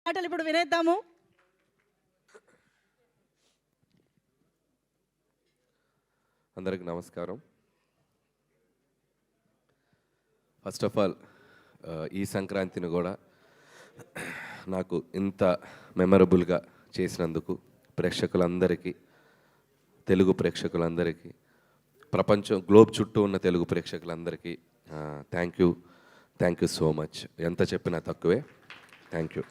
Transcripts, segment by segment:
పాటలు ఇప్పుడు వినేద్దాము. అందరికి నమస్కారం. ఫస్ట్ ఆఫ్ ఆల్ ఈ సంక్రాంతిని కూడా నాకు ఇంత మెమరబుల్గా చేసినందుకు ప్రేక్షకులందరికీ, తెలుగు ప్రేక్షకులందరికీ, ప్రపంచం గ్లోబ్ చుట్టూ ఉన్న తెలుగు ప్రేక్షకులందరికీ థ్యాంక్ యూ సో మచ్. ఎంత చెప్పినా తక్కువే. Thank you.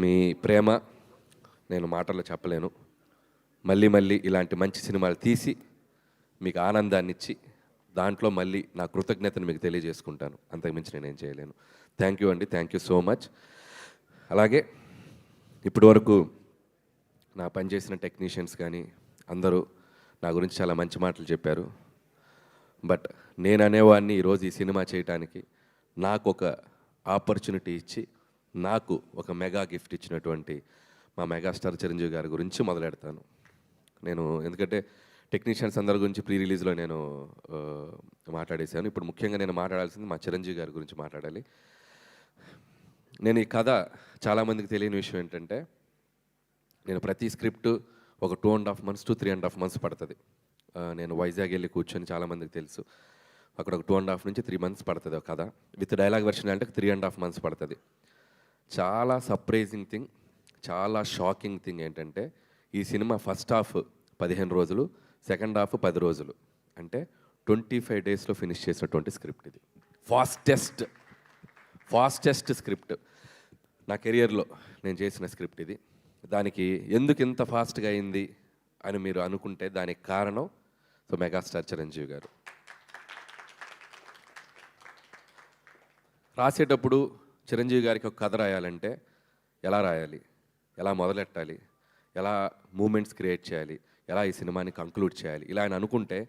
మీ ప్రేమ నేను మాటల్లో చెప్పలేను. మళ్ళీ మళ్ళీ ఇలాంటి మంచి సినిమాలు తీసి మీకు ఆనందాన్ని ఇచ్చి దాంట్లో మళ్ళీ నా కృతజ్ఞతను మీకు తెలియజేసుకుంటాను. అంతకుమించి నేనేం చేయలేను. థ్యాంక్ యూ అండి. Thank you so much. అలాగే ఇప్పటి వరకు నా పనిచేసిన టెక్నీషియన్స్ కానీ అందరూ నా గురించి చాలా మంచి మాటలు చెప్పారు. బట్ నేను అనేవాడిని ఈరోజు ఈ సినిమా చేయడానికి నాకు ఒక ఆపర్చునిటీ ఇచ్చి నాకు ఒక మెగా గిఫ్ట్ ఇచ్చినటువంటి మా మెగాస్టార్ చిరంజీవి గారి గురించి మొదలెడతాను నేను. ఎందుకంటే టెక్నీషియన్స్ అందరి గురించి ప్రీ రిలీజ్లో నేను మాట్లాడేశాను. ఇప్పుడు ముఖ్యంగా నేను మాట్లాడాల్సింది మా చిరంజీవి గారి గురించి మాట్లాడాలి. నేను ఈ కథ చాలామందికి తెలియని విషయం ఏంటంటే, నేను ప్రతి స్క్రిప్ట్ ఒక 2.5 months to 3.5 months పడుతుంది. నేను వైజాగ్ వెళ్ళి కూర్చొని, చాలామందికి తెలుసు, అక్కడ ఒక 2.5 నుంచి 3 months పడుతుంది ఒక కథ. విత్ డైలాగ్ వెర్షన్ అంటే 3.5 months పడుతుంది. చాలా సర్ప్రైజింగ్ థింగ్, చాలా షాకింగ్ థింగ్ ఏంటంటే, ఈ సినిమా ఫస్ట్ హాఫ్ 15 రోజులు, సెకండ్ హాఫ్ 10 రోజులు, అంటే 25 daysలో ఫినిష్ చేసినటువంటి స్క్రిప్ట్ ఇది. ఫాస్టెస్ట్ స్క్రిప్ట్ నా కెరియర్లో నేను చేసిన స్క్రిప్ట్ ఇది. దానికి ఎందుకు ఇంత ఫాస్ట్గా అయింది అని మీరు అనుకుంటే దానికి కారణం మెగాస్టార్ చిరంజీవి గారు. రాసేటప్పుడు చిరంజీవి గారికి ఒక కథ రాయాలంటే ఎలా రాయాలి, ఎలా మొదలెట్టాలి, ఎలా మూమెంట్స్ క్రియేట్ చేయాలి, ఎలా ఈ సినిమాని కంక్లూడ్ చేయాలి, ఇలా అని అనుకుంటే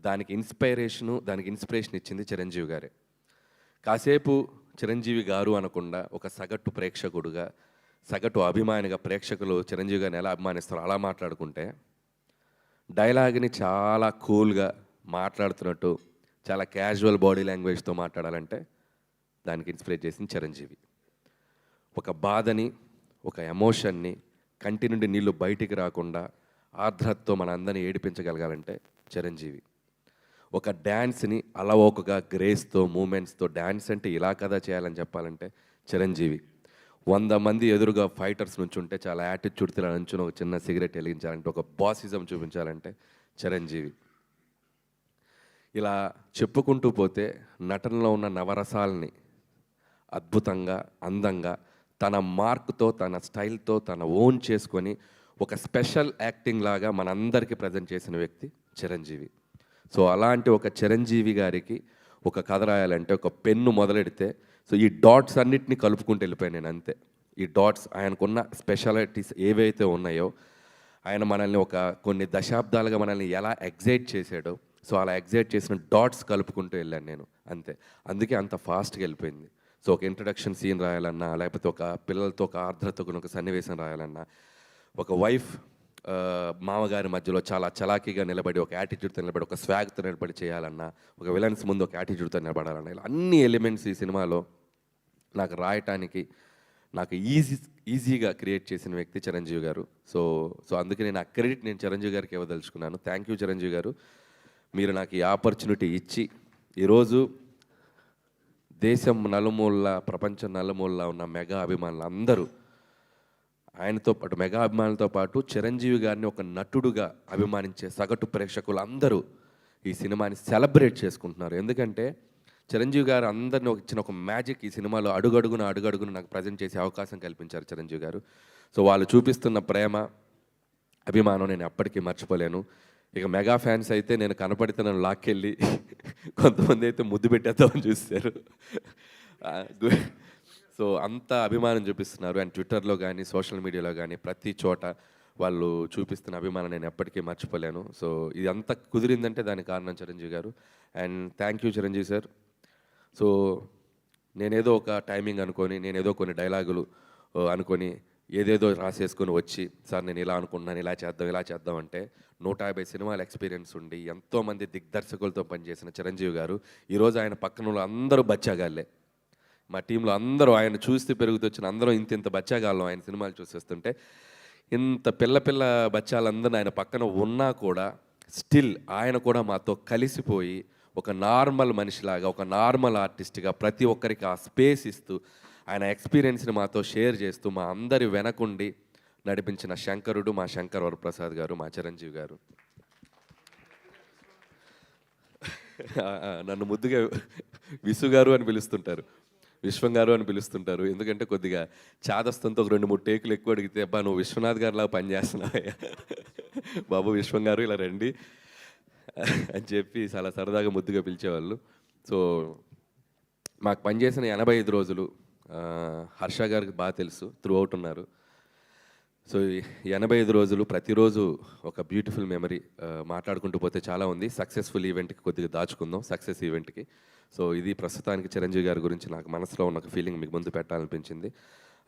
దానికి ఇన్స్పిరేషన్ ఇచ్చింది చిరంజీవి గారే. కాసేపు చిరంజీవి గారు అనకుండా ఒక సగటు ప్రేక్షకుడుగా, సగటు అభిమానిగా ప్రేక్షకులు చిరంజీవి గారిని ఎలా అభిమానిస్తారో అలా మాట్లాడుకుంటే, డైలాగ్ని చాలా కూల్గా మాట్లాడుతున్నట్టు చాలా క్యాజువల్ బాడీ లాంగ్వేజ్తో మాట్లాడాలంటే దానికి ఇన్స్పిరేట్ చేసింది చిరంజీవి. ఒక బాధని, ఒక ఎమోషన్ని, కంటి నుండి నీళ్లు బయటికి రాకుండా ఆర్ద్రతతో మన అందరినీ ఏడిపించగలగాలంటే చిరంజీవి. ఒక డ్యాన్స్ని అలవోకగా గ్రేస్తో, మూమెంట్స్తో, డ్యాన్స్ అంటే ఇలా కదా చేయాలని చెప్పాలంటే చిరంజీవి. 100 మంది ఎదురుగా ఫైటర్స్ నుంచి ఉంటే చాలా యాటిట్యూడ్తో ఇలా నుంచుని ఒక చిన్న సిగరెట్ వెలిగించాలంటే, ఒక బాసిజం చూపించాలంటే చిరంజీవి. ఇలా చెప్పుకుంటూ పోతే నటనలో ఉన్న నవరసాలని అద్భుతంగా, అందంగా, తన మార్క్తో, తన స్టైల్తో, తన ఓన్ చేసుకొని ఒక స్పెషల్ యాక్టింగ్ లాగా మనందరికీ ప్రజెంట్ చేసిన వ్యక్తి చిరంజీవి. సో అలాంటి ఒక చిరంజీవి గారికి ఒక కథ రాయాలంటే ఒక పెన్ను మొదలెడితే, సో ఈ డాట్స్ అన్నిటిని కలుపుకుంటూ వెళ్ళిపోయాను నేను, అంతే. ఈ డాట్స్, ఆయనకున్న స్పెషాలిటీస్ ఏవైతే ఉన్నాయో, ఆయన మనల్ని ఒక కొన్ని దశాబ్దాలుగా మనల్ని ఎలా ఎగ్జైట్ చేశాడో, సో అలా ఎగ్జైట్ చేసిన డాట్స్ కలుపుకుంటూ వెళ్ళాను నేను, అంతే. అందుకే అంత ఫాస్ట్గా వెళ్ళిపోయింది. సో ఒక ఇంట్రడక్షన్ సీన్ రాయాలన్నా, లేకపోతే ఒక పిల్లలతో ఒక ఆర్ద్రతకు ఒక సన్నివేశం రాయాలన్నా, ఒక వైఫ్ మామగారి మధ్యలో చాలా చలాకీగా నిలబడి, ఒక యాటిట్యూడ్తో నిలబడి, ఒక స్వాగ్తో నిలబడి చేయాలన్నా, ఒక విలన్స్ ముందు ఒక యాటిట్యూడ్తో నిలబడాలన్నా, ఇలా అన్ని ఎలిమెంట్స్ ఈ సినిమాలో నాకు రాయటానికి నాకు ఈజీగా క్రియేట్ చేసిన వ్యక్తి చిరంజీవి గారు. సో అందుకే నేను ఆ క్రెడిట్ నేను చిరంజీవి గారికి ఇవ్వదలుచుకున్నాను. థ్యాంక్ యూ చిరంజీవి గారు. మీరు నాకు ఈ ఆపర్చునిటీ ఇచ్చి ఈరోజు దేశం నలుమూల, ప్రపంచం నలుమూల ఉన్న మెగా అభిమానులు అందరూ ఆయనతో పాటు, మెగా అభిమానులతో పాటు చిరంజీవి గారిని ఒక నటుడుగా అభిమానించే సగటు ప్రేక్షకులు అందరూ ఈ సినిమాని సెలబ్రేట్ చేసుకుంటున్నారు. ఎందుకంటే చిరంజీవి గారు అందరిని ఇచ్చిన ఒక మ్యాజిక్ ఈ సినిమాలో అడుగడుగున నాకు ప్రజెంట్ చేసే అవకాశం కల్పించారు చిరంజీవి గారు. సో వాళ్ళు చూపిస్తున్న ప్రేమ, అభిమానం నేను ఎప్పటికీ మర్చిపోలేను. ఇక మెగా ఫ్యాన్స్ అయితే నేను కనపడితే నన్ను లాక్కెళ్ళి కొంతమంది అయితే ముద్దు పెట్టేద్దామని చూస్తారు. సో అంత అభిమానం చూపిస్తున్నారు. అండ్ ట్విట్టర్లో కానీ, సోషల్ మీడియాలో కానీ, ప్రతి చోట వాళ్ళు చూపిస్తున్న అభిమానం నేను ఎప్పటికీ మర్చిపోలేను. సో ఇది అంతా కుదిరిందంటే దానికి కారణం చిరంజీవి గారు. And thank you Chiranjeevi sir. So నేనేదో ఒక టైమింగ్ అనుకొని, నేనేదో కొన్ని డైలాగులు అనుకొని, ఏదేదో రాసేసుకొని వచ్చి, సార్ నేను ఇలా అనుకుంటున్నాను, ఇలా చేద్దాం అంటే 150 సినిమాల ఎక్స్పీరియన్స్ ఉండి ఎంతోమంది దిగ్దర్శకులతో పనిచేసిన చిరంజీవి గారు ఈరోజు ఆయన పక్కన అందరూ బచ్చాగాళ్ళే. మా టీంలో అందరూ ఆయన చూస్తూ పెరుగుతూ వచ్చిన అందరం ఇంత బచ్చాగాళ్ళం ఆయన సినిమాలు చూసేస్తుంటే, ఇంత పిల్ల బచ్చాలందరూ ఆయన పక్కన ఉన్నా కూడా స్టిల్ ఆయన కూడా మాతో కలిసిపోయి ఒక నార్మల్ మనిషిలాగా, ఒక నార్మల్ ఆర్టిస్ట్గా ప్రతి ఒక్కరికి ఆ స్పేస్ ఇస్తూ ఆయన ఎక్స్పీరియన్స్ని మాతో షేర్ చేస్తూ మా అందరి వెనకుండి నడిపించిన శంకరుడు మా శంకర్ వరప్రసాద్ గారు, మా చిరంజీవి గారు. నన్ను ముద్దుగా విసు గారు అని పిలుస్తుంటారు, విశ్వం గారు అని పిలుస్తుంటారు. ఎందుకంటే కొద్దిగా చాదస్తంతో ఒక 2-3 టేకులు ఎక్కువ అడిగితే, అబ్బా నువ్వు విశ్వనాథ్ గారిలా పనిచేస్తున్నావయ్యా బాబు విశ్వం గారు ఇలా రండి అని చెప్పి చాలా సరదాగా ముద్దుగా పిలిచేవాళ్ళు. సో మాకు పనిచేసిన 85 రోజులు హర్ష గారికి బాగా తెలుసు, త్రూ అవుట్ ఉన్నారు. సో 85 రోజులు ప్రతిరోజు ఒక బ్యూటిఫుల్ మెమరీ. మాట్లాడుకుంటూ పోతే చాలా ఉంది. సక్సెస్ఫుల్ ఈవెంట్కి కొద్దిగా దాచుకుందాం, సక్సెస్ ఈవెంట్కి. సో ఇది ప్రస్తుతానికి చిరంజీవి గారి గురించి నాకు మనసులో ఉన్న ఒక ఫీలింగ్ మీకు ముందు పెట్టాలనిపించింది.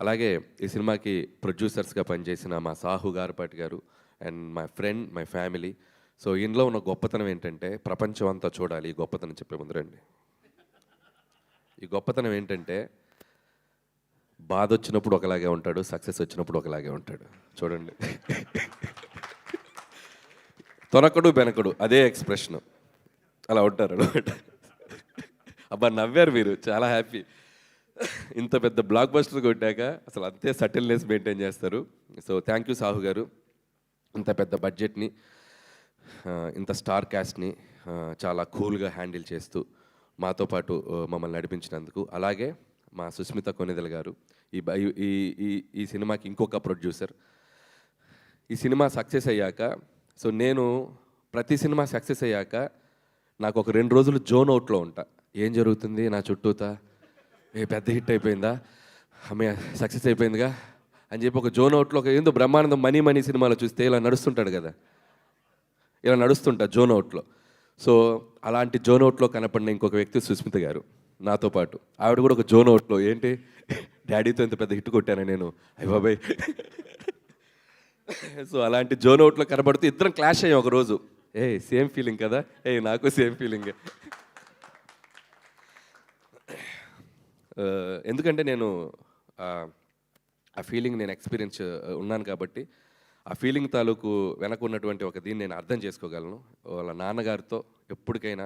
అలాగే ఈ సినిమాకి ప్రొడ్యూసర్స్గా పనిచేసిన మా సాహు గారపాటి గారు and my friend, my family. So ఇందులో ఉన్న గొప్పతనం ఏంటంటే, ప్రపంచం అంతా చూడాలి ఈ గొప్పతనం చెప్పే ముందు రండి. ఈ గొప్పతనం ఏంటంటే, బాధ వచ్చినప్పుడు ఒకలాగే ఉంటాడు, సక్సెస్ వచ్చినప్పుడు ఒకలాగే ఉంటాడు. చూడండి, తొనకడు బెనకడు అదే ఎక్స్ప్రెషన్, అలా ఉంటారు అనమాట. అబ్బా నవ్వారు మీరు, చాలా హ్యాపీ. ఇంత పెద్ద బ్లాక్ బస్టర్ కొట్టాక అసలు అంతే సటిల్నెస్ మెయింటైన్ చేస్తారు. సో థ్యాంక్ యూ సాహు గారు. ఇంత పెద్ద బడ్జెట్ని, ఇంత స్టార్ క్యాస్ట్ని చాలా కూల్గా హ్యాండిల్ చేస్తూ మాతో పాటు మమ్మల్ని నడిపించినందుకు. అలాగే మా సుస్మిత కొనిదెల గారు, ఈ సినిమాకి ఇంకొక ప్రొడ్యూసర్. ఈ సినిమా సక్సెస్ అయ్యాక, సో నేను ప్రతి సినిమా సక్సెస్ అయ్యాక నాకు ఒక 2 రోజులు జోన్ అవుట్లో ఉంటా. ఏం జరుగుతుంది నా చుట్టూతా, పెద్ద హిట్ అయిపోయిందా, ఆమె సక్సెస్ అయిపోయిందిగా అని చెప్పి ఒక జోన్ అవుట్లో, ఒక ఏందో బ్రహ్మానందం మనీ సినిమాలో చూస్తే ఇలా నడుస్తుంటాడు కదా, ఇలా నడుస్తుంటా జోన్ అవుట్లో. సో అలాంటి జోన్ అవుట్లో కనపడిన ఇంకొక వ్యక్తి సుస్మిత గారు నాతో పాటు. ఆవిడ కూడా ఒక జోన్ అవుట్లో, ఏంటి డాడీతో ఇంత పెద్ద హిట్ కొట్టాను నేను, అయ్య బాబాయ్. సో అలాంటి జోన్ అవుట్లో కనబడుతూ ఇద్దరం క్లాష్ అయ్యాం ఒకరోజు. సేమ్ ఫీలింగ్ కదా, నాకు సేమ్ ఫీలింగ్. ఎందుకంటే నేను ఆ ఫీలింగ్ నేను ఎక్స్పీరియన్స్ ఉన్నాను కాబట్టి, ఆ ఫీలింగ్ తాలూకు వెనక ఉన్నటువంటి ఒక దీన్ని నేను అర్థం చేసుకోగలను. వాళ్ళ నాన్నగారితో ఎప్పటికైనా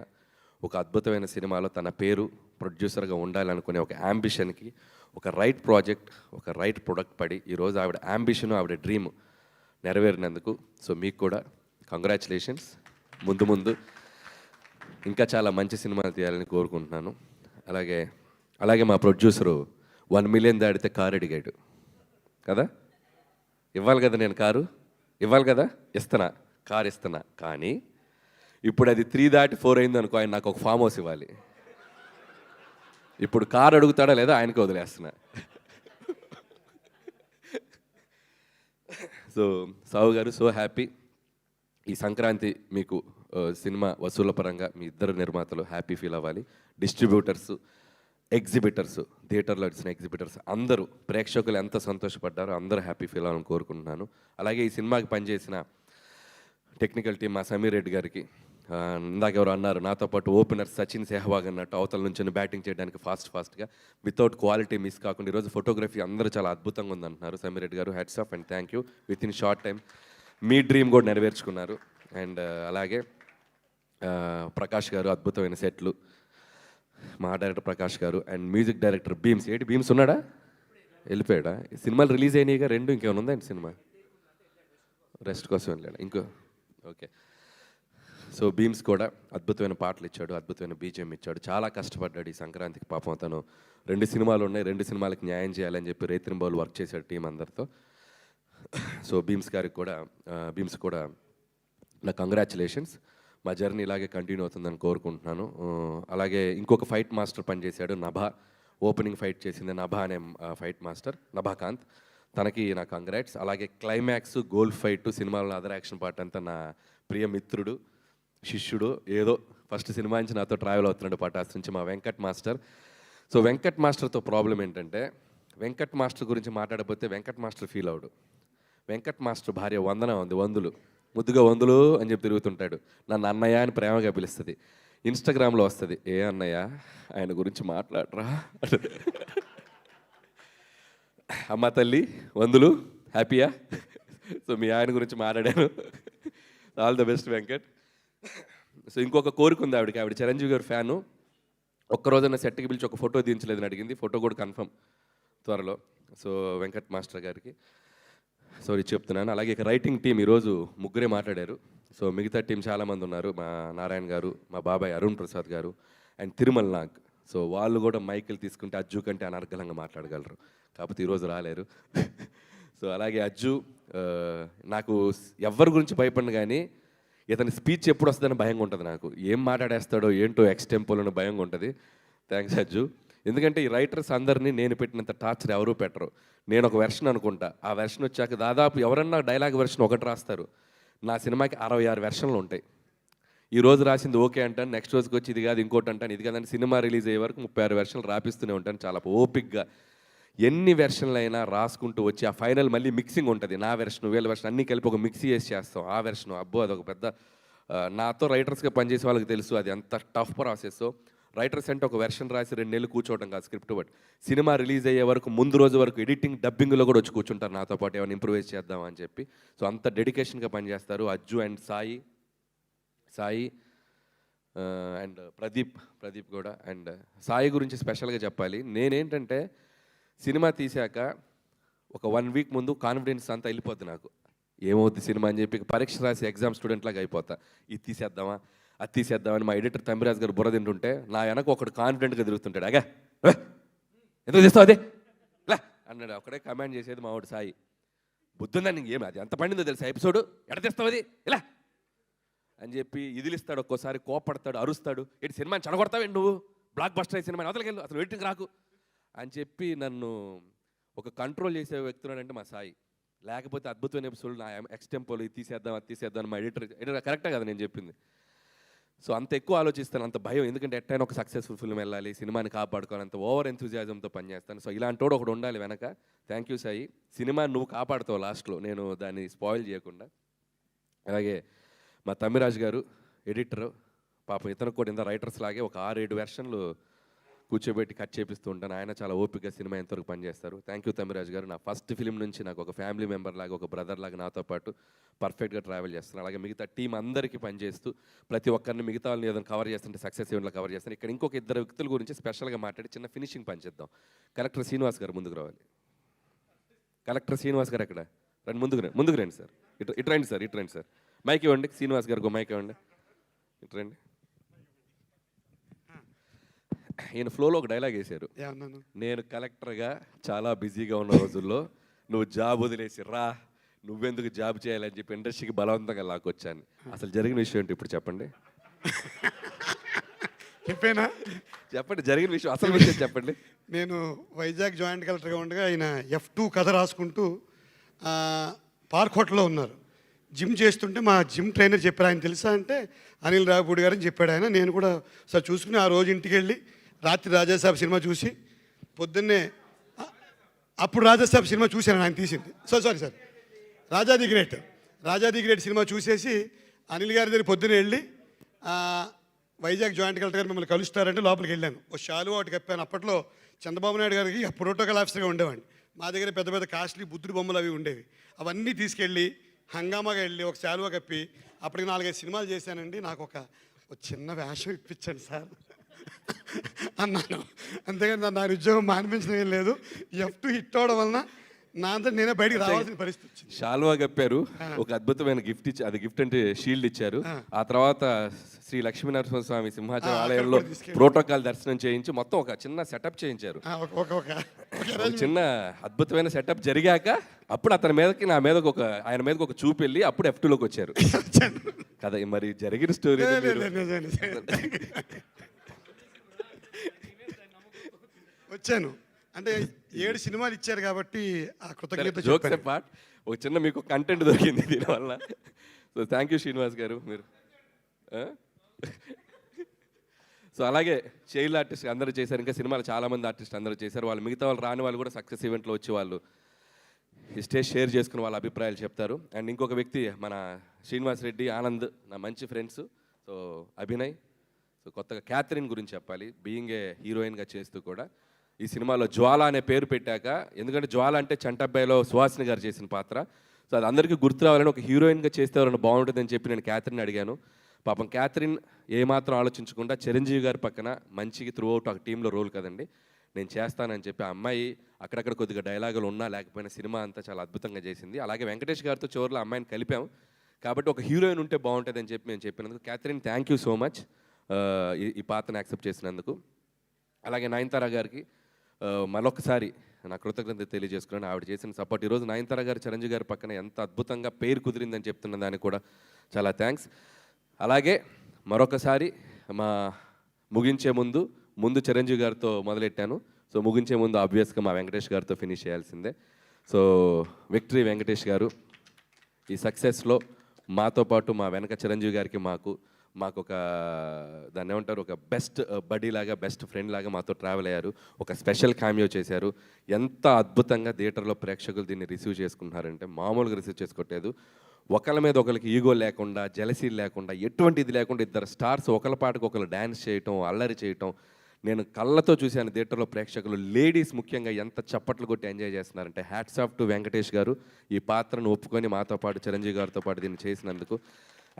ఒక అద్భుతమైన సినిమాలో తన పేరు ప్రొడ్యూసర్గా ఉండాలనుకునే ఒక యాంబిషన్కి ఒక రైట్ ప్రాజెక్ట్, ఒక రైట్ ప్రొడక్ట్ పడి ఈరోజు ఆవిడ యాంబిషన్, ఆవిడ డ్రీమ్ నెరవేరినందుకు సో మీకు కూడా కంగ్రాచులేషన్స్. ముందు ఇంకా చాలా మంచి సినిమాలు తీయాలని కోరుకుంటున్నాను. అలాగే మా ప్రొడ్యూసరు 1 మిలియన్ దాటితే కారు అడిగాడు కదా, ఇవ్వాలి కదా, నేను కారు ఇవ్వాలి కదా, ఇస్తున్నా, కారు ఇస్తున్నా. కానీ ఇప్పుడు అది 3 దాటి 4 అయింది అనుకో, ఆయన నాకు ఒక ఫామ్ హౌస్ ఇవ్వాలి. ఇప్పుడు కారు అడుగుతాడా లేదా ఆయనకి వదిలేస్తున్నా. సో సాహు గారు, సో హ్యాపీ. ఈ సంక్రాంతి మీకు సినిమా వసూళ్ల పరంగా మీ ఇద్దరు నిర్మాతలు హ్యాపీ ఫీల్ అవ్వాలి. డిస్ట్రిబ్యూటర్స్, ఎగ్జిబిటర్స్, థియేటర్లో వచ్చిన ఎగ్జిబిటర్స్ అందరూ, ప్రేక్షకులు ఎంత సంతోషపడ్డారో అందరూ హ్యాపీ ఫీల్ అవ్వాలని కోరుకుంటున్నాను. అలాగే ఈ సినిమాకి పనిచేసిన టెక్నికల్ టీం, మా సమీర్ రెడ్డి గారికి, ఇందాక ఎవరు అన్నారు నాతో పాటు ఓపెనర్ సచిన్ సెహ్వాగ్ అన్నట్టు అవతల నుంచి బ్యాటింగ్ చేయడానికి ఫాస్ట్గా వితౌట్ క్వాలిటీ మిస్ కాకుండా ఈరోజు ఫోటోగ్రఫీ అందరూ చాలా అద్భుతంగా ఉందంటున్నారు. సమీర్ రెడ్డి గారు, hats off and thank you. With in short time me dream కూడా నెరవేర్చుకున్నారు. అండ్ అలాగే ప్రకాష్ గారు, అద్భుతమైన సెట్లు, మా డైరెక్టర్ ప్రకాష్ గారు and music director Bheems. Bheems ఉన్నాడా, వెళ్ళిపోయాడా? సినిమాలు రిలీజ్ అయినాయిగా 2, ఇంకేమైనా ఉందా సినిమా? రెస్ట్ కోసం వెళ్ళాడు ఇంకో. ఓకే. సో భీమ్స్ కూడా అద్భుతమైన పాటలు ఇచ్చాడు, అద్భుతమైన బీజిఎం ఇచ్చాడు. చాలా కష్టపడ్డాడు ఈ సంక్రాంతికి. పాపం తను 2 సినిమాలు ఉన్నాయి, 2 సినిమాలకి న్యాయం చేయాలని చెప్పి రేత్రింబౌలు వర్క్ చేశాడు టీం అందరితో. సో భీమ్స్ కూడా నా కంగ్రాచులేషన్స్. మా జర్నీ ఇలాగే కంటిన్యూ అవుతుందని కోరుకుంటున్నాను. అలాగే ఇంకొక ఫైట్ మాస్టర్ పనిచేశాడు, నభా. ఓపెనింగ్ ఫైట్ చేసింది నభా అనే ఫైట్ మాస్టర్, నభాకాంత్. తనకి నా కంగ్రాట్స్. అలాగే క్లైమాక్స్, గోల్ ఫైట్, సినిమాలో అదర్ యాక్షన్ పార్ట్ అంతా నా ప్రియ మిత్రుడు, శిష్యుడు, ఏదో ఫస్ట్ సినిమా నుంచి నాతో ట్రావెల్ అవుతున్నాడు పటాస్ నుంచి, మా వెంకట్ మాస్టర్. సో వెంకట్ మాస్టర్తో ప్రాబ్లం ఏంటంటే, వెంకట్ మాస్టర్ గురించి మాట్లాడకపోతే వెంకట్ మాస్టర్ ఫీల్ అవడు. వెంకట్ మాస్టర్ భార్య వందన ఉంది, వందులు, ముద్దుగా వందులు అని చెప్పి తిరుగుతుంటాడు. నన్ను అన్నయ్య అని ప్రేమగా పిలుస్తుంది. ఇన్స్టాగ్రామ్లో వస్తుంది, ఏ అన్నయ్య ఆయన గురించి మాట్లాడరా. అమ్మ తల్లి వందులు, హ్యాపీయా? సో మీ ఆయన గురించి మాట్లాడాను. All the best Venkat. So ఇంకొక కోరిక ఉంది ఆవిడకి, ఆవిడ చిరంజీవి గారి ఫ్యాను. ఒక్కరోజైనా సెట్కి పిలిచి ఒక ఫోటో దించలేదని అడిగింది. ఫోటో కూడా కన్ఫర్మ్ త్వరలో. సో వెంకట్ మాస్టర్ గారికి సారీ చెప్తున్నాను. అలాగే ఇక రైటింగ్ టీం ఈరోజు ముగ్గురే మాట్లాడారు. సో మిగతా టీం చాలామంది ఉన్నారు, మా నారాయణ గారు, మా బాబాయ్ అరుణ్ ప్రసాద్ గారు అండ్ తిరుమల్ నాగ్. సో వాళ్ళు కూడా మైకులు తీసుకుంటే అజ్జు కంటే అనర్గళంగా మాట్లాడగలరు, కాకపోతే ఈరోజు రాలేరు. సో అలాగే అజ్జు, నాకు ఎవరి గురించి భయపడిన కానీ ఇతని స్పీచ్ ఎప్పుడు వస్తుందని భయంగా ఉంటుంది నాకు. ఏం మాట్లాడేస్తాడో ఏంటో ఎక్స్టెంపోలో భయంగా ఉంటుంది. థ్యాంక్స్ అజ్జు. ఎందుకంటే ఈ రైటర్స్ అందరినీ నేను పెట్టినంత టార్చర్ ఎవరూ పెట్టరు. నేను ఒక వెర్షన్ అనుకుంటా, ఆ వెర్షన్ వచ్చాక దాదాపు ఎవరన్నా డైలాగ్ వెర్షన్ ఒకటి రాస్తారు. నా సినిమాకి 66 వెర్షన్లు ఉంటాయి. ఈ రోజు రాసింది ఓకే అంటాను, నెక్స్ట్ రోజుకి వచ్చి ఇది కాదు ఇంకోటి అంటాను, ఇది కాదని సినిమా రిలీజ్ అయ్యే వరకు 36 వెర్షన్లు రాపిస్తూనే ఉంటాను చాలా ఓపిక్గా. ఎన్ని వెర్షన్లు అయినా రాసుకుంటూ వచ్చి ఆ ఫైనల్ మళ్ళీ మిక్సింగ్ ఉంటుంది. నా వెర్షన్, వీళ్ళ వెర్షన్ అన్నీ కలిపి ఒక మిక్సీ చేసి చేస్తాం. ఆ వెర్షన్ అబ్బో అదొక పెద్ద, నాతో రైటర్స్గా పనిచేసే వాళ్ళకి తెలుసు అది ఎంత టఫ్ ప్రాసెస్. రైటర్స్ అంటే ఒక వెర్షన్ రాసి 2 నెలలు కూర్చోవడం కాదు స్క్రిప్ట్, బట్ సినిమా రిలీజ్ అయ్యే వరకు ముందు రోజు వరకు ఎడిటింగ్ డబ్బింగ్లో కూడా వచ్చి కూర్చుంటారు నాతో పాటు, ఏమైనా ఇంప్రూవైజ్ చేద్దామని చెప్పి. సో అంత డెడికేషన్గా పనిచేస్తారు అజ్జు అండ్ సాయి అండ్ ప్రదీప్ కూడా. అండ్ సాయి గురించి స్పెషల్గా చెప్పాలి. నేనేంటంటే సినిమా తీశాక ఒక 1 వీక్ ముందు కాన్ఫిడెన్స్ అంతా వెళ్ళిపోద్ది నాకు, ఏమవుద్ది సినిమా అని చెప్పి పరీక్ష రాసి ఎగ్జామ్ స్టూడెంట్ లాగా అయిపోతా. ఇది తీసేద్దామా అది తీసేద్దామని మా ఎడిటర్ తమ్మిరాజు గారు బుర్ర తింటుంటే నా వెనక ఒకడు కాన్ఫిడెంట్గా తిరుగుతుంటాడు. అగా ఎందుకు తీస్తావు అదే ఇలా అన్నాడు. ఒకడే కమాండ్ చేసేది మా వాడు సాయి. బుద్ధుందని ఏమి అది ఎంత పండిందో తెలుసా ఎపిసోడ్, ఎడ తీస్తావు అది ఇలా అని చెప్పి ఇదిలిస్తాడు. ఒక్కోసారి కోపడతాడు, అరుస్తాడు, ఏంటి సినిమాని చెడగొడతావేంటి నువ్వు, బ్లాక్ బస్టర్ అయ్యే సినిమాని అవతలకెళ్ళు, అసలు ఎడిటింగ్ రాకు అని చెప్పి నన్ను ఒక కంట్రోల్ చేసే వ్యక్తున్నాడంటే మా సాయి. లేకపోతే అద్భుతమైన ఎపిసోడ్ నా ఎక్స్టెంపోలు ఇది తీసేద్దాం అది తీసేద్దాం మా ఎడిటర్ కరెక్టే కదా నేను చెప్పింది. సో అంత ఎక్కువ ఆలోచిస్తాను, అంత భయం. ఎందుకంటే ఎట్టైనా ఒక సక్సెస్ఫుల్ ఫిల్మ్ వెళ్ళాలి, సినిమాని కాపాడుకోవాలి, అంత ఓవర్ ఎంతూజియాజంతో పనిచేస్తాను. సో ఇలాంటి వాడు ఒకడు ఉండాలి వెనక. Thank you Sai. సినిమా నువ్వు కాపాడుతావు లాస్ట్లో, నేను దాన్ని స్పాయిల్ చేయకుండా. అలాగే మా తమ్మిరాజు గారు ఎడిటరు, పాపం ఇతను కూడా ఇంత రైటర్స్ లాగే ఒక 6-7 వెర్షన్లు కూర్చోబెట్టి కట్ చేపిస్తూ ఉంటాను. ఆయన చాలా ఓపికగా సినిమా ఎంతవరకు పనిచేస్తారు. థ్యాంక్ యూ తమ్మిరాజు గారు. నా ఫస్ట్ ఫిలిం నుంచి నాకు ఒక ఫ్యామిలీ మెంబర్ లాగా, ఒక బ్రదర్ లాగా నాతో పాటు పర్ఫెక్ట్గా ట్రావెల్ చేస్తాను. అలాగే మిగతా టీం అందరికీ పనిచేస్తూ ప్రతి ఒక్కరిని మిగతా వాళ్ళని ఏదైనా కవర్ చేస్తుంటే సక్సెస్ ఈవెంట్లో కవర్ చేస్తాను. ఇక్కడ ఇంకొక 2 వ్యక్తుల గురించి స్పెషల్గా మాట్లాడి చిన్న ఫినిషింగ్ పనిచేద్దాం. కలెక్టర్ శ్రీనివాస్ గారు ముందుకు రావాలి. కలెక్టర్ శ్రీనివాస్ గారు ఎక్కడ రండి, ముందుకు రండి సార్. ఇటు రండి సార్. మైక్ ఇవ్వండి శ్రీనివాస్ గారికి, మైక్ ఇవ్వండి. ఇటు రండి. ఈయన ఫ్లోలో ఒక డైలాగ్ వేశారు, నేను కలెక్టర్గా చాలా బిజీగా ఉన్న రోజుల్లో నువ్వు జాబ్ వదిలేసి రా, నువ్వెందుకు జాబ్ చేయాలని చెప్పి ఇండస్ట్రీకి బలవంతంగా లాక్కొచ్చాను. అసలు జరిగిన విషయం ఏంటి ఇప్పుడు చెప్పండి. చెప్పండి జరిగిన విషయం, అసలు విషయం చెప్పండి. నేను వైజాగ్ జాయింట్ కలెక్టర్గా ఉండగా ఆయన F2 కథ రాసుకుంటూ పార్క్ హోటల్లో ఉన్నారు. జిమ్ చేస్తుంటే మా జిమ్ ట్రైనర్ చెప్పారు, ఆయన తెలుసా అంటే అనిల్ రావుపూడి గారని చెప్పాడు ఆయన. నేను కూడా సార్ చూసుకుని ఆ రోజు ఇంటికి వెళ్ళి రాత్రి రాజాసాబ్ సినిమా చూసి పొద్దున్నే, అప్పుడు రాజాసాబ్ సినిమా చూశాను ఆయన తీసింది. Sorry Raja the great cinema చూసేసి అనిల్ గారి దగ్గర పొద్దున్నే వెళ్ళి వైజాగ్ జాయింట్ కలెక్టర్ గారు మిమ్మల్ని కలుస్తారంటే లోపలికి వెళ్ళాను. ఓ షాలు ఒకటి కప్పాను. అప్పట్లో చంద్రబాబు నాయుడు గారికి ప్రోటోకాల్ ఆఫీసర్గా ఉండేవాడిని. మా దగ్గర పెద్ద పెద్ద కాస్ట్లీ బుద్ధుడి బొమ్మలు అవి ఉండేవి. అవన్నీ తీసుకెళ్ళి హంగామాగా వెళ్ళి ఒక శాలువా కప్పి అప్పటికి 4-5 సినిమాలు చేశానండి. నాకు ఒక చిన్న వేషం ఇప్పించండి సార్ అన్నాను. అంతేగాని నా ఉద్యోగం మానిపించడం ఏం లేదు. F2 హిట్ అవడం వలన నా అంతా నేనే బయటికి రావాల్సిన పరిస్థితి వచ్చింది. షాల్వా కప్పారు, ఒక అద్భుతమైన గిఫ్ట్ ఇచ్చి, అది గిఫ్ట్ అంటే షీల్డ్ ఇచ్చారు. ఆ తర్వాత శ్రీ లక్ష్మీనరసింహస్వామి సింహాచలం ఆలయంలో ప్రోటోకాల్ దర్శనం చేయించి మొత్తం ఒక చిన్న సెటప్ చేయించారు. చిన్న అద్భుతమైన సెటప్ జరిగాక అప్పుడు అతని మీదకి ఆయన మీదకి ఒక చూపు వెళ్ళి అప్పుడు F2లోకి వచ్చారు కదా. మరి జరిగిన స్టోరీ వచ్చాను అంటే 7 సినిమాలు ఇచ్చారు కాబట్టి ఆ కృతజ్ఞత. జోక్స్ పార్ట్, ఒక చిన్న మీకు కంటెంట్ దొరికింది దీనివల్ల. సో థ్యాంక్ యూ శ్రీనివాస్ గారు మీరు. సో అలాగే చైల్డ్ ఆర్టిస్ట్ అందరూ చేశారు, ఇంకా సినిమాలు చాలామంది ఆర్టిస్ట్ అందరూ చేశారు. వాళ్ళు మిగతా వాళ్ళు రాని వాళ్ళు కూడా సక్సెస్ ఈవెంట్లో వచ్చి వాళ్ళు ఈ స్టేజ్ షేర్ చేసుకుని వాళ్ళ అభిప్రాయాలు చెప్తారు. అండ్ ఇంకొక వ్యక్తి మన శ్రీనివాస్ రెడ్డి, ఆనంద్ నా మంచి friends. So Abhinay, so so కొత్తగా క్యాథరిన్ గురించి చెప్పాలి. బీయింగ్ ఏ హీరోయిన్గా చేస్తూ కూడా ఈ సినిమాలో జ్వాల అనే పేరు పెట్టాక, ఎందుకంటే జ్వాల అంటే చంటబ్బాయిలో సుహాసిని గారు చేసిన పాత్ర. సో అది అందరికీ గుర్తు రావాలని ఒక హీరోయిన్గా చేస్తే ఎవరైనా బాగుంటుందని చెప్పి నేను క్యాథరిన్ అడిగాను. పాపం క్యాథరిన్ ఏమాత్రం ఆలోచించకుండా చిరంజీవి గారి పక్కన మంచిగా త్రూ అవుట్ ఒక టీంలో రోల్ కదండి, నేను చేస్తానని చెప్పి ఆ అమ్మాయి అక్కడక్కడ కొద్దిగా డైలాగులు ఉన్నా లేకపోయినా సినిమా అంతా చాలా అద్భుతంగా చేసింది. అలాగే వెంకటేష్ గారితో చివరిలో అమ్మాయిని కలిపాం కాబట్టి ఒక హీరోయిన్ ఉంటే బాగుంటుందని చెప్పి మేము చెప్పినందుకు Catherine thank you so much ఈ పాత్రను యాక్సెప్ట్ చేసినందుకు. అలాగే నయనతార గారికి మరొకసారి నా కృతజ్ఞత తెలియజేసుకున్నాను. ఆవిడ చేసిన సపోర్ట్ ఈరోజు నయనతార గారు చిరంజీవి గారి పక్కన ఎంత అద్భుతంగా పేరు కుదిరిందని చెప్తున్న దానికి కూడా చాలా థ్యాంక్స్. అలాగే మరొకసారి మా ముగించే ముందు చిరంజీవి గారితో మొదలెట్టాను. సో ముగించే ముందు ఆబ్వియస్గా మా వెంకటేష్ గారితో ఫినిష్ చేయాల్సిందే. సో విక్టరీ వెంకటేష్ గారు, ఈ సక్సెస్లో మాతో పాటు మా వెనక చిరంజీవి గారికి మాకు ఒక దాన్ని ఏమంటారు, ఒక బెస్ట్ బడీ లాగా, బెస్ట్ ఫ్రెండ్ లాగా మాతో ట్రావెల్ అయ్యారు. ఒక స్పెషల్ క్యామియో చేశారు. ఎంత అద్భుతంగా థియేటర్లో ప్రేక్షకులు దీన్ని రిసీవ్ చేసుకుంటున్నారంటే మామూలుగా రిసీవ్ చేసుకోవట్లేదు. ఒకళ్ళ మీద ఒకరికి ఈగో లేకుండా, జెలసీ లేకుండా, ఎటువంటి ఇది లేకుండా ఇద్దరు స్టార్స్ ఒకళ్ళ పాటకు ఒకరు డ్యాన్స్ చేయటం, అల్లరి చేయటం నేను కళ్ళతో చూశాను. థియేటర్లో ప్రేక్షకులు, లేడీస్ ముఖ్యంగా ఎంత చప్పట్లు కొట్టి ఎంజాయ్ చేస్తున్నారంటే హ్యాట్స్ ఆఫ్ టు వెంకటేష్ గారు, ఈ పాత్రను ఒప్పుకొని మాతో పాటు చిరంజీవి గారితో పాటు దీన్ని చేసినందుకు.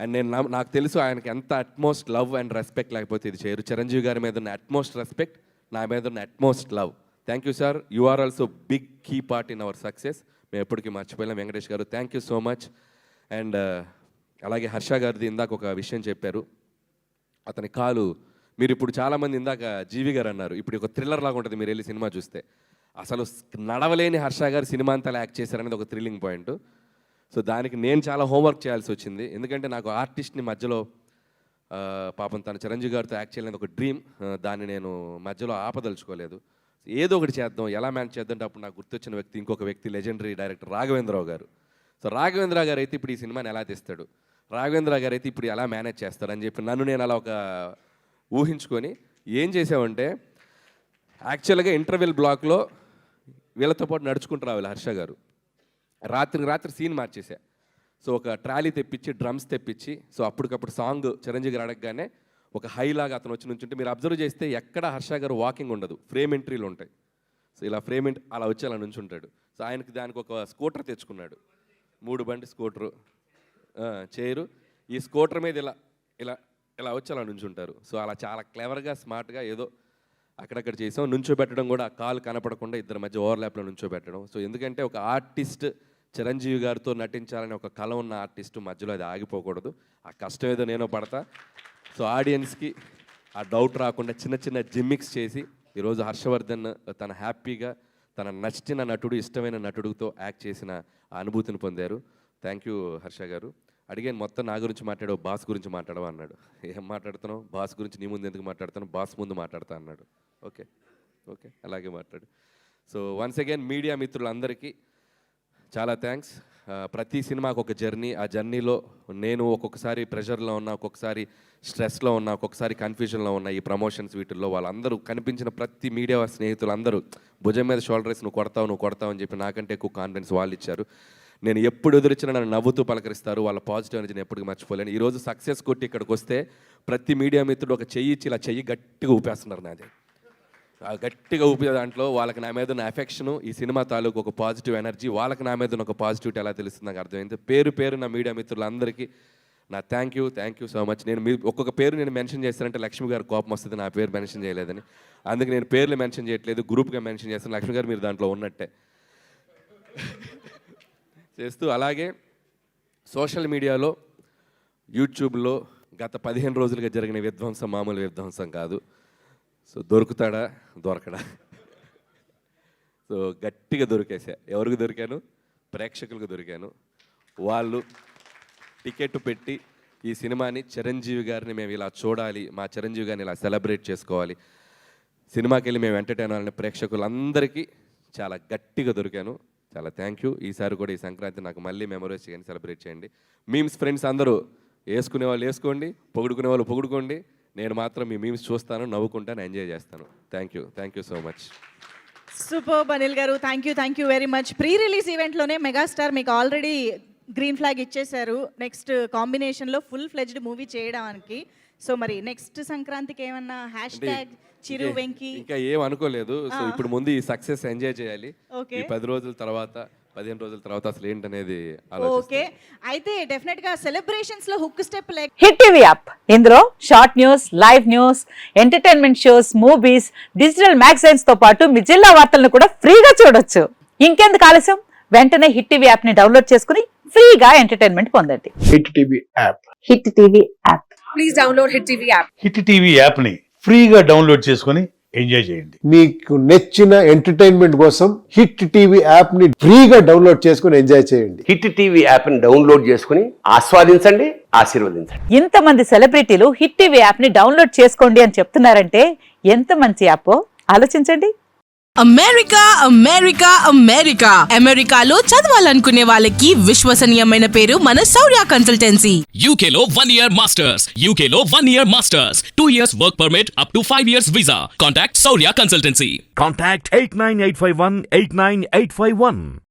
అండ్ నాకు తెలుసు ఆయనకి ఎంత అట్మోస్ట్ లవ్ అండ్ రెస్పెక్ట్ లేకపోతే ఇది చేయరు. చిరంజీవి గారి మీద ఉన్న అట్మోస్ట్ రెస్పెక్ట్, నా మీద ఉన్న utmost love. Thank you sir, you are also big key part in our success. మేము ఎప్పటికీ మర్చిపోయాం. Venkatesh garu thank you so much. And అలాగే హర్ష గారిది ఇందాక ఒక విషయం చెప్పారు. అతని కాలు మీరు ఇప్పుడు చాలామంది ఇందాక జీవి గారు అన్నారు, ఇప్పుడు ఒక థ్రిల్లర్ లాగా ఉంటుంది మీరు వెళ్ళి సినిమా చూస్తే. అసలు నడవలేని హర్ష గారు సినిమా అంతా యాక్ట్ చేశారనేది ఒక థ్రిల్లింగ్ పాయింట్. సో దానికి నేను చాలా హోంవర్క్ చేయాల్సి వచ్చింది. ఎందుకంటే నాకు ఆర్టిస్ట్ని మధ్యలో పాపం తన చిరంజీవి గారితో యాక్ట్ చేయాలని ఒక డ్రీమ్, దాన్ని నేను మధ్యలో ఆపదలుచుకోలేదు. ఏదో ఒకటి చేద్దాం, ఎలా మేనేజ్ చేద్దాం. అప్పుడు నాకు గుర్తొచ్చిన వ్యక్తి ఇంకొక వ్యక్తి, లెజెండరీ డైరెక్టర్ రాఘవేంద్రరావు గారు. సో రాఘవేంద్ర గారు అయితే ఇప్పుడు ఈ సినిమాని ఎలా తీస్తాడు, రాఘవేంద్ర గారు అయితే ఇప్పుడు ఎలా మేనేజ్ చేస్తారని చెప్పి నన్ను నేను అలా ఒక ఊహించుకొని ఏం చేసామంటే, యాక్చువల్గా ఇంటర్వెల్ బ్లాక్లో వీళ్ళతో పాటు నడుచుకుంటూ రావాలి హర్ష గారు. రాత్రి సీన్ మార్చేసా. సో ఒక ట్రాలీ తెప్పించి, డ్రమ్స్ తెప్పించి, సో అప్పటికప్పుడు సాంగ్ చిరంజీవి గారు అడగగానే ఒక హైలాగా అతను వచ్చి నుంచుంటే మీరు అబ్జర్వ్ చేస్తే ఎక్కడ హర్ష గారు వాకింగ్ ఉండదు, ఫ్రేమ్ ఎంట్రీలు ఉంటాయి. సో ఇలా అలా వచ్చి అలా నుంచుంటాడు. సో ఆయనకి దానికి ఒక స్కూటర్ తెచ్చుకున్నాడు, 3 బండి స్కూటరు, చైరు. ఈ స్కూటర్ మీద ఇలా వచ్చి అలా నుంచుంటారు. సో అలా చాలా క్లెవర్గా, స్మార్ట్గా ఏదో అక్కడక్కడ చేసాం. నుంచోబెట్టడం కూడా ఆ కాలు కనపడకుండా ఇద్దరి మధ్య ఓవర్లాప్లో నుంచోబెట్టడం. సో ఎందుకంటే ఒక ఆర్టిస్ట్ చిరంజీవి గారితో నటించాలని ఒక కళ ఉన్న ఆర్టిస్టు మధ్యలో అది ఆగిపోకూడదు. ఆ కష్టం ఏదో నేను పడతా. సో ఆడియన్స్కి ఆ డౌట్ రాకుండా చిన్న జిమ్మిక్స్ చేసి ఈరోజు హర్షవర్ధన్ తన హ్యాపీగా తన నచ్చిన నటుడు, ఇష్టమైన నటుడితో యాక్ట్ చేసిన ఆ అనుభూతిని పొందారు. థ్యాంక్ యూ హర్ష గారు. అడిగాను మొత్తం నా గురించి మాట్లాడావు, బాస్ గురించి మాట్లాడవా అన్నాడు. ఏం మాట్లాడుతున్నావు, బాస్ గురించి నీ ముందు ఎందుకు మాట్లాడుతాను, బాస్ ముందు మాట్లాడతా అన్నాడు. ఓకే అలాగే మాట్లాడు. సో వన్స్ అగైన్ మీడియా మిత్రులందరికీ చాలా థ్యాంక్స్. ప్రతి సినిమాకు ఒక జర్నీ, ఆ జర్నీలో నేను ఒక్కొక్కసారి ప్రెషర్లో ఉన్నా, ఒక్కొక్కసారి స్ట్రెస్లో ఉన్నా, ఒక్కొక్కసారి కన్ఫ్యూజన్లో ఉన్నా. ఈ ప్రమోషన్స్ వీటిల్లో వాళ్ళందరూ కనిపించిన ప్రతి మీడియా స్నేహితులు అందరూ భుజం మీద షోల్డర్ వేసి నువ్వు కొడతావు అని చెప్పి నాకంటే ఎక్కువ కాన్ఫిడెన్స్ వాళ్ళు ఇచ్చారు. నేను ఎప్పుడు ఎదురొచ్చినా నన్ను నవ్వుతూ పలకరిస్తారు. వాళ్ళ పాజిటివ్ ఎనర్జీని ఎప్పటికీ మర్చిపోలేను. ఈరోజు సక్సెస్ కొట్టి ఇక్కడికి వస్తే ప్రతి మీడియా మిత్రుడు ఒక చెయ్యి ఇచ్చి ఇలా చెయ్యి గట్టిగా ఊపేస్తున్నారు నాది. ఆ గట్టిగా ఊపే దాంట్లో వాళ్ళకి నా మీద ఉన్న ఎఫెక్షను, ఈ సినిమా తాలూకు ఒక పాజిటివ్ ఎనర్జీ, వాళ్ళకి నా మీద ఉన్న ఒక పాజిటివిటీ ఎలా తెలుస్తుంది నాకు అర్థమైంది. పేరు నా మీడియా మిత్రులందరికీ నా థ్యాంక్ యూ సో మచ్. నేను ఒక్కొక్క పేరు నేను మెన్షన్ చేస్తానంటే లక్ష్మి గారు కోపం వస్తుంది, నా పేరు మెన్షన్ చేయలేదని. అందుకే నేను పేర్లు మెన్షన్ చేయట్లేదు, గ్రూప్గా మెన్షన్ చేస్తాను. లక్ష్మి గారు మీరు దాంట్లో ఉన్నట్టే చేస్తూ. అలాగే సోషల్ మీడియాలో, యూట్యూబ్లో గత 15 రోజులుగా జరిగిన విధ్వంసం మామూలు విధ్వంసం కాదు. సో దొరకడా సో గట్టిగా దొరికేసా. ఎవరికి దొరికాను? ప్రేక్షకులకు దొరికాను. వాళ్ళు టికెట్ పెట్టి ఈ సినిమాని, చిరంజీవి గారిని మేము ఇలా చూడాలి, మా చిరంజీవి గారిని ఇలా సెలబ్రేట్ చేసుకోవాలి, సినిమాకి వెళ్ళి మేము ఎంటర్టైన్ అవ్వాలని ప్రేక్షకులందరికీ చాలా గట్టిగా దొరికాను. చాలా థ్యాంక్ యూ. ఈసారి కూడా ఈ సంక్రాంతి నాకు మళ్ళీ మెమరీస్ చేయండి, సెలబ్రేట్ చేయండి. మీమ్స్ ఫ్రెండ్స్ అందరూ వేసుకునే వాళ్ళు వేసుకోండి, పొగుడుకునే వాళ్ళు పొగుడుకోండి. నేను మాత్రం మీ మీమ్స్ చూస్తాను, నవ్వుకుంటాను, ఎంజాయ్ చేస్తాను. Thank you so much. Super Anil గారు, thank you very much. Pre release ఈవెంట్లోనే మెగాస్టార్ మీకు ఆల్రెడీ గ్రీన్ ఫ్లాగ్ ఇచ్చేశారు నెక్స్ట్ కాంబినేషన్లో ఫుల్ ఫ్లెడ్జ్డ్ మూవీ చేయడానికి. సో మరి నెక్స్ట్ సంక్రాంతికి ఏమన్నా హ్యాష్ ట్యాగ్ చిరు వెంకి? ఇంకా ఏం అనుకోలేదు. సో ఇప్పుడు ముందు ఈ సక్సెస్ ఎంజాయ్ చేయాలి. Okay. ఈ 10 రోజుల తర్వాత 15 రోజుల తర్వాత అసలు ఏంటనేది ఓకే, ఆలోచిస్తాను. అయితే డెఫినెట్ గా సెలబ్రేషన్స్ లో హుక్ స్టెప్ లేక హిట్ టీవీ యాప్ ఇందులో short news, live news, entertainment shows, movies, digital magazines తో పాటు మీ జిల్లా వార్తలను కూడా ఫ్రీగా చూడొచ్చు. ఇంకెందుకు ఆలస్యం, వెంటనే హిట్ టీవీ యాప్ ని డౌన్లోడ్ చేసుకుని ఫ్రీగా ఎంటర్టైన్మెంట్ పొందండి. Hit TV app. Hit TV app. Hit TV app ని ఫ్రీగా డౌన్లోడ్ చేసుకొని ఎంజాయ్ చేయండి. మీకు నచ్చిన ఎంటర్టైన్మెంట్ కోసం హిట్ టీవీ యాప్ ని ఫ్రీగా డౌన్లోడ్ చేసుకుని ఎంజాయ్ చేయండి. హిట్ టీవీ యాప్ని డౌన్లోడ్ చేసుకుని ఆస్వాదించండి, ఆశీర్వదించండి. ఇంతమంది సెలబ్రిటీలు హిట్ టీవీ యాప్ ని డౌన్లోడ్ చేసుకోండి అని చెప్తున్నారంటే ఎంత మంచి యాప్ ఆలోచించండి. అమెరికా అమెరికా అమెరికా అమెరికాలో చదవాలనుకునే వాళ్ళకి విశ్వసనీయమైన పేరు మన శౌర్య consultancy. UK Law 1 Year Masters. UK Law 1 Year Masters. 2 years work permit up to 5 years visa. Contact Saurya Consultancy. Contact 89851 89851.